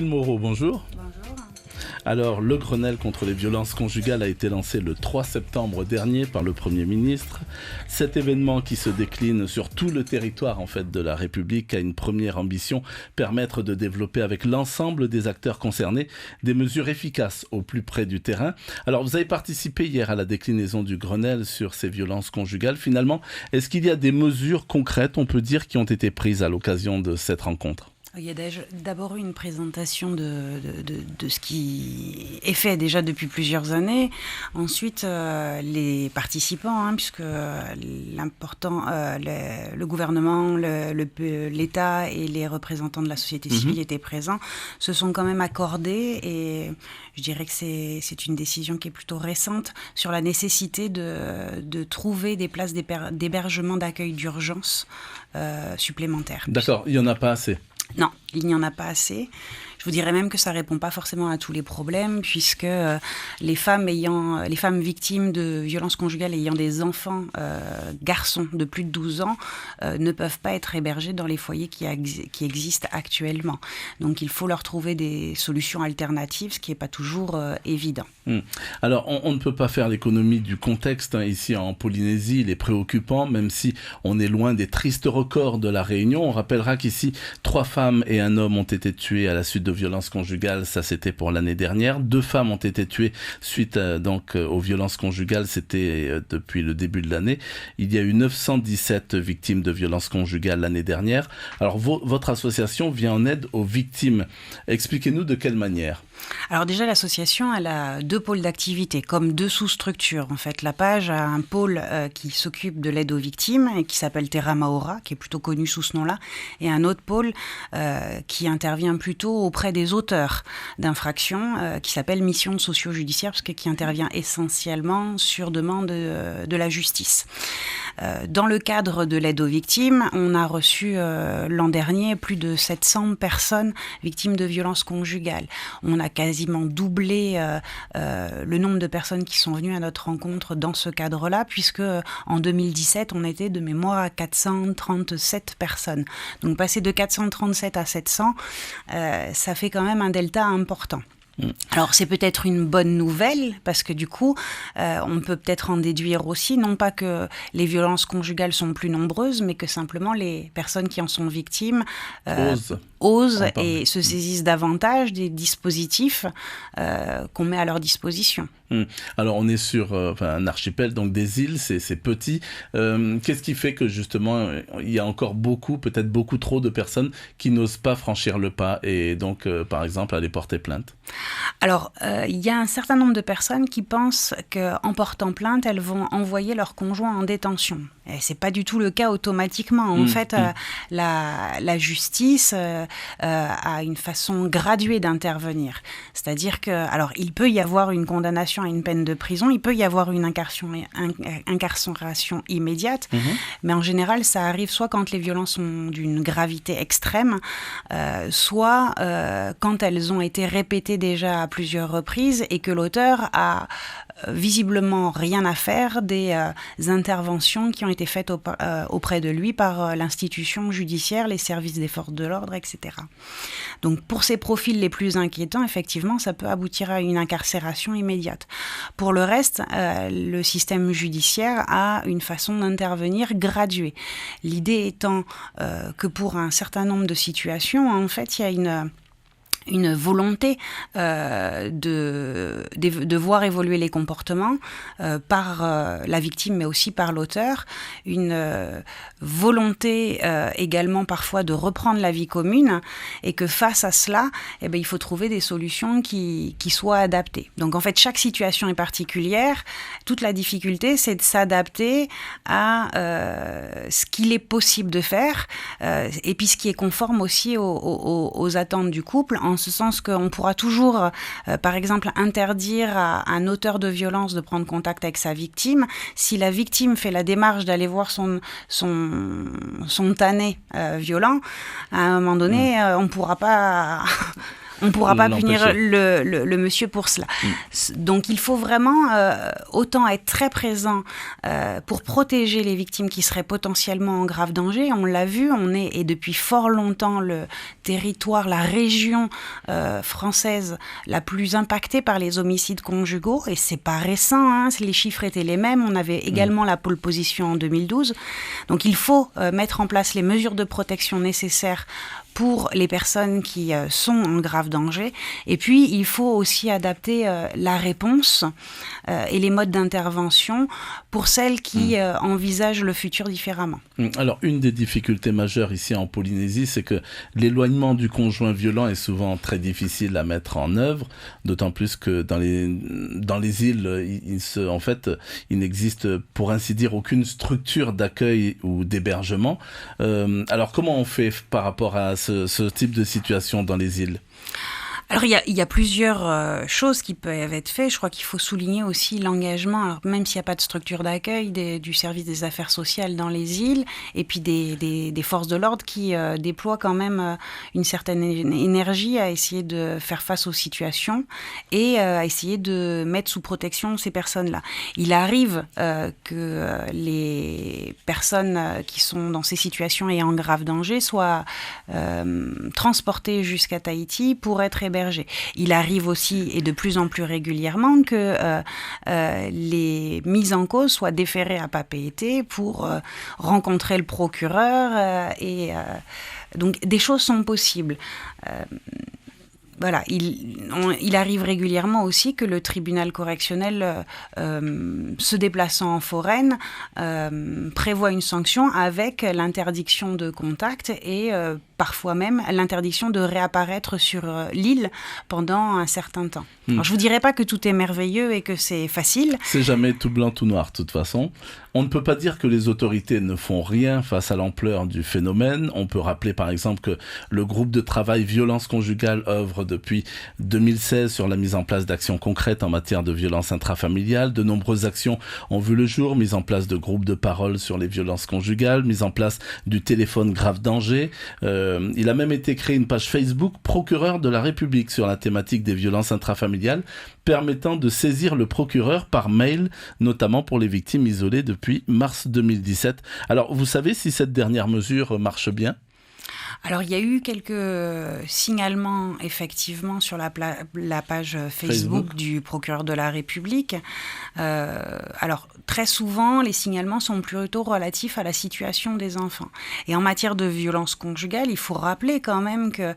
Moreau, bonjour. Bonjour. Alors, le Grenelle contre les violences conjugales a été lancé le 3 septembre dernier par le Premier ministre. Cet événement qui se décline sur tout le territoire de la République a une première ambition, permettre de développer avec l'ensemble des acteurs concernés des mesures efficaces au plus près du terrain. Alors, vous avez participé hier à la déclinaison du Grenelle sur ces violences conjugales. Finalement, est-ce qu'il y a des mesures concrètes, on peut dire, qui ont été prises à l'occasion de cette rencontre ? Il y a d'abord eu une présentation de ce qui est fait déjà depuis plusieurs années. Ensuite, les participants, puisque le gouvernement, l'État et les représentants de la société civile étaient présents, se sont quand même accordés, et je dirais que c'est une décision qui est plutôt récente, sur la nécessité de trouver des places d'hébergement, d'accueil d'urgence supplémentaires. D'accord, il n'y en a pas assez. Non, il n'y en a pas assez. Je vous dirais même que ça ne répond pas forcément à tous les problèmes, puisque les femmes victimes de violences conjugales ayant des enfants, garçons de plus de 12 ans, ne peuvent pas être hébergés dans les foyers qui existent actuellement. Donc il faut leur trouver des solutions alternatives, ce qui n'est pas toujours évident. Alors on ne peut pas faire l'économie du contexte. Ici en Polynésie, il est préoccupant, même si on est loin des tristes records de la Réunion. On rappellera qu'ici, 3 femmes et un homme ont été tués à la suite de violences conjugales, ça c'était pour l'année dernière. 2 femmes ont été tuées suite aux violences conjugales, c'était depuis le début de l'année. Il y a eu 917 victimes de violences conjugales l'année dernière. Alors votre association vient en aide aux victimes. Expliquez-nous de quelle manière. Alors déjà, l'association, elle a 2 pôles d'activité, comme 2 sous-structures. En fait, la page a un pôle qui s'occupe de l'aide aux victimes et qui s'appelle Terra Maora, qui est plutôt connu sous ce nom-là, et un autre pôle qui intervient plutôt auprès des auteurs d'infractions, qui s'appelle Mission socio-judiciaire, parce qui intervient essentiellement sur demande de la justice. Dans le cadre de l'aide aux victimes, on a reçu l'an dernier plus de 700 personnes victimes de violences conjugales. On a quasiment doublé le nombre de personnes qui sont venues à notre rencontre dans ce cadre-là, puisque en 2017, on était de mémoire à 437 personnes. Donc passer de 437 à 700, ça fait quand même un delta important. Alors c'est peut-être une bonne nouvelle, parce que du coup on peut peut-être en déduire aussi, non pas que les violences conjugales sont plus nombreuses, mais que simplement les personnes qui en sont victimes osent et se saisissent davantage des dispositifs qu'on met à leur disposition. Alors on est sur un archipel, donc des îles, c'est petit. Qu'est-ce qui fait que justement il y a encore peut-être beaucoup trop de personnes qui n'osent pas franchir le pas et donc par exemple aller porter plainte? Alors il y a un certain nombre de personnes qui pensent qu'en portant plainte, elles vont envoyer leur conjoint en détention. Et c'est pas du tout le cas automatiquement. En fait, la justice a une façon graduée d'intervenir. C'est-à-dire que, alors, il peut y avoir une condamnation à une peine de prison, il peut y avoir une incarcération immédiate, mais en général, ça arrive soit quand les violences sont d'une gravité extrême, soit quand elles ont été répétées déjà à plusieurs reprises et que l'auteur a visiblement rien à faire des interventions qui ont été faites auprès de lui par l'institution judiciaire, les services des forces de l'ordre, etc. Donc pour ces profils les plus inquiétants, effectivement, ça peut aboutir à une incarcération immédiate. Pour le reste, le système judiciaire a une façon d'intervenir graduée. L'idée étant que pour un certain nombre de situations, en fait, il y a une volonté de voir évoluer les comportements par la victime, mais aussi par l'auteur, une volonté également parfois de reprendre la vie commune, et que face à cela, il faut trouver des solutions qui soient adaptées. Donc en fait, chaque situation est particulière. Toute la difficulté, c'est de s'adapter à ce qu'il est possible de faire, et puis ce qui est conforme aussi aux attentes du couple, en ce sens qu'on pourra toujours, par exemple, interdire à un auteur de violence de prendre contact avec sa victime. Si la victime fait la démarche d'aller voir son tanné violent, à un moment donné, on ne pourra pas On ne pourra pas punir le monsieur pour cela. Donc il faut vraiment autant être très présent pour protéger les victimes qui seraient potentiellement en grave danger. On l'a vu, on est, et depuis fort longtemps, le territoire, la région française la plus impactée par les homicides conjugaux, et c'est pas récent, hein, les chiffres étaient les mêmes. On avait également la pole position en 2012. Donc il faut mettre en place les mesures de protection nécessaires pour les personnes qui sont en grave danger. Et puis, il faut aussi adapter la réponse et les modes d'intervention pour celles qui envisagent le futur différemment. Alors, une des difficultés majeures ici en Polynésie, c'est que l'éloignement du conjoint violent est souvent très difficile à mettre en œuvre, d'autant plus que dans les îles, il n'existe, pour ainsi dire, aucune structure d'accueil ou d'hébergement. Alors, comment on fait par rapport à ce type de situation dans les îles ? Alors, il y a plusieurs choses qui peuvent être faites. Je crois qu'il faut souligner aussi l'engagement, alors, même s'il n'y a pas de structure d'accueil, du service des affaires sociales dans les îles, et puis des forces de l'ordre qui déploient quand même une certaine énergie à essayer de faire face aux situations et à essayer de mettre sous protection ces personnes-là. Il arrive que les personnes qui sont dans ces situations et en grave danger soient transportées jusqu'à Tahiti pour être hébergées. Il arrive aussi, et de plus en plus régulièrement, que les mises en cause soient déférées à Papeete pour rencontrer le procureur. Donc, des choses sont possibles. Voilà, il arrive régulièrement aussi que le tribunal correctionnel, se déplaçant en foraine, prévoit une sanction avec l'interdiction de contact et parfois même l'interdiction de réapparaître sur l'île pendant un certain temps. Alors, je ne vous dirais pas que tout est merveilleux et que c'est facile. C'est jamais tout blanc, tout noir, de toute façon. On ne peut pas dire que les autorités ne font rien face à l'ampleur du phénomène. On peut rappeler par exemple que le groupe de travail violence conjugale œuvre depuis 2016 sur la mise en place d'actions concrètes en matière de violence intrafamiliale. De nombreuses actions ont vu le jour, mise en place de groupes de parole sur les violences conjugales, mise en place du téléphone grave danger. Il a même été créé une page Facebook procureur de la République sur la thématique des violences intrafamiliales, permettant de saisir le procureur par mail, notamment pour les victimes isolées depuis mars 2017. Alors, vous savez si cette dernière mesure marche bien ? Alors, il y a eu quelques signalements, effectivement, sur la page Facebook du procureur de la République. Alors, très souvent, les signalements sont plutôt relatifs à la situation des enfants. Et en matière de violence conjugale, il faut rappeler quand même que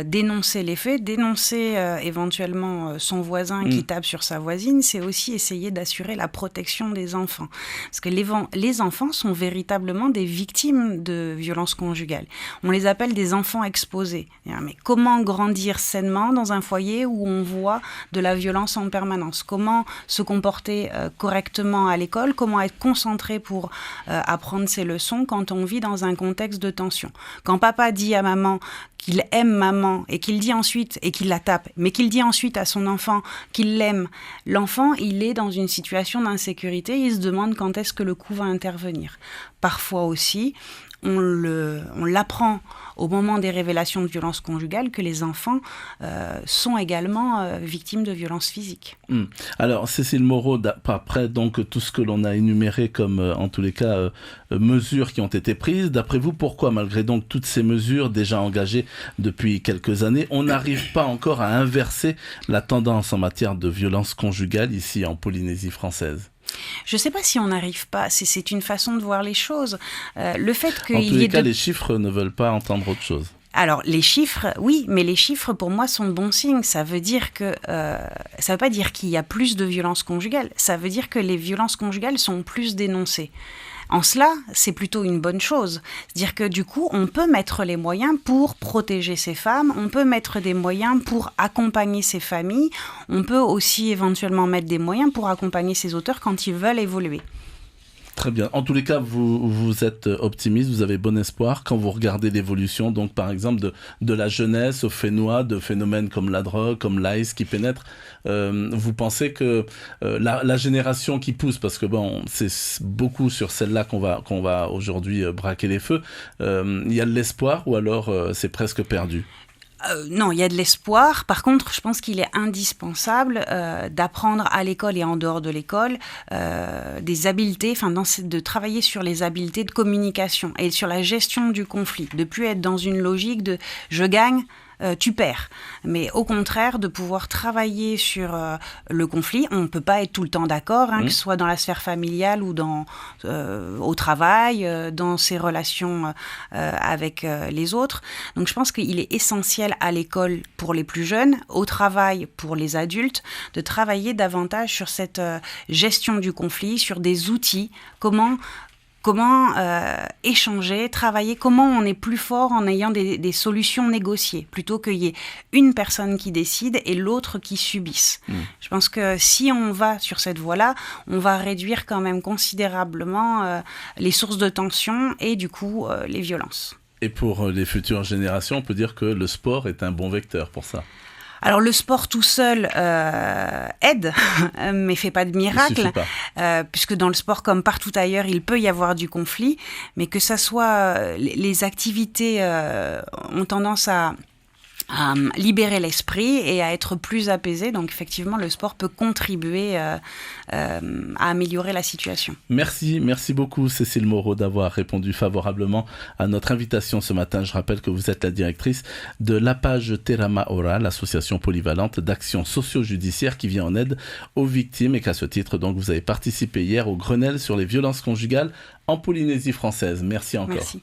dénoncer les faits, dénoncer éventuellement son voisin qui tape sur sa voisine, c'est aussi essayer d'assurer la protection des enfants. Parce que les enfants sont véritablement des victimes de violences conjugales. On les appelle des enfants exposés. Mais comment grandir sainement dans un foyer où on voit de la violence en permanence ? Comment se comporter correctement à l'école ? Comment être concentré pour apprendre ses leçons quand on vit dans un contexte de tension ? Quand papa dit à maman qu'il aime maman et qu'il dit ensuite, et qu'il la tape, mais qu'il dit ensuite à son enfant qu'il l'aime, l'enfant, il est dans une situation d'insécurité, il se demande quand est-ce que le coup va intervenir. Parfois aussi, on l'apprend au moment des révélations de violences conjugales que les enfants sont également victimes de violences physiques. Alors, Cécile Moreau, après donc tout ce que l'on a énuméré comme, en tous les cas, mesures qui ont été prises, d'après vous, pourquoi, malgré donc toutes ces mesures déjà engagées depuis quelques années, on n'arrive pas encore à inverser la tendance en matière de violences conjugales ici en Polynésie française ? Je ne sais pas si on n'arrive pas, c'est une façon de voir les choses. Le fait qu'il en tous les cas, les chiffres ne veulent pas entendre autre chose. Alors, les chiffres, oui, mais les chiffres, pour moi, sont de bon signe. Ça veut dire que, ça veut pas dire qu'il y a plus de violences conjugales. Ça veut dire que les violences conjugales sont plus dénoncées. En cela, c'est plutôt une bonne chose. C'est-à-dire que du coup, on peut mettre les moyens pour protéger ces femmes, on peut mettre des moyens pour accompagner ces familles, on peut aussi éventuellement mettre des moyens pour accompagner ces auteurs quand ils veulent évoluer. Très bien. En tous les cas, vous êtes optimiste, vous avez bon espoir quand vous regardez l'évolution, donc par exemple de la jeunesse au fénois, de phénomènes comme la drogue, comme l'ICE qui pénètrent. Vous pensez que la génération qui pousse, parce que bon, c'est beaucoup sur celle-là qu'on va aujourd'hui braquer les feux, il y a de l'espoir ou alors c'est presque perdu ? Non, il y a de l'espoir. Par contre, je pense qu'il est indispensable d'apprendre à l'école et en dehors de l'école des habiletés, de travailler sur les habiletés de communication et sur la gestion du conflit, de plus être dans une logique de je gagne, tu perds. Mais au contraire, de pouvoir travailler sur le conflit. On ne peut pas être tout le temps d'accord, que ce soit dans la sphère familiale ou au travail, dans ses relations avec les autres. Donc je pense qu'il est essentiel à l'école pour les plus jeunes, au travail pour les adultes, de travailler davantage sur cette gestion du conflit, sur des outils, comment échanger, travailler, comment on est plus fort en ayant des solutions négociées, plutôt qu'il y ait une personne qui décide et l'autre qui subisse. Je pense que si on va sur cette voie-là, on va réduire quand même considérablement les sources de tension et du coup les violences. Et pour les futures générations, on peut dire que le sport est un bon vecteur pour ça. Alors le sport tout seul aide, mais fait pas de miracle, puisque dans le sport comme partout ailleurs, il peut y avoir du conflit, mais que ça soit les activités ont tendance à libérer l'esprit et à être plus apaisé. Donc effectivement, le sport peut contribuer à améliorer la situation. Merci beaucoup Cécile Moreau d'avoir répondu favorablement à notre invitation ce matin. Je rappelle que vous êtes la directrice de l'APAGE Terama Ora, l'association polyvalente d'action socio-judiciaire qui vient en aide aux victimes et qu'à ce titre, donc, vous avez participé hier au Grenelle sur les violences conjugales en Polynésie française. Merci encore. Merci.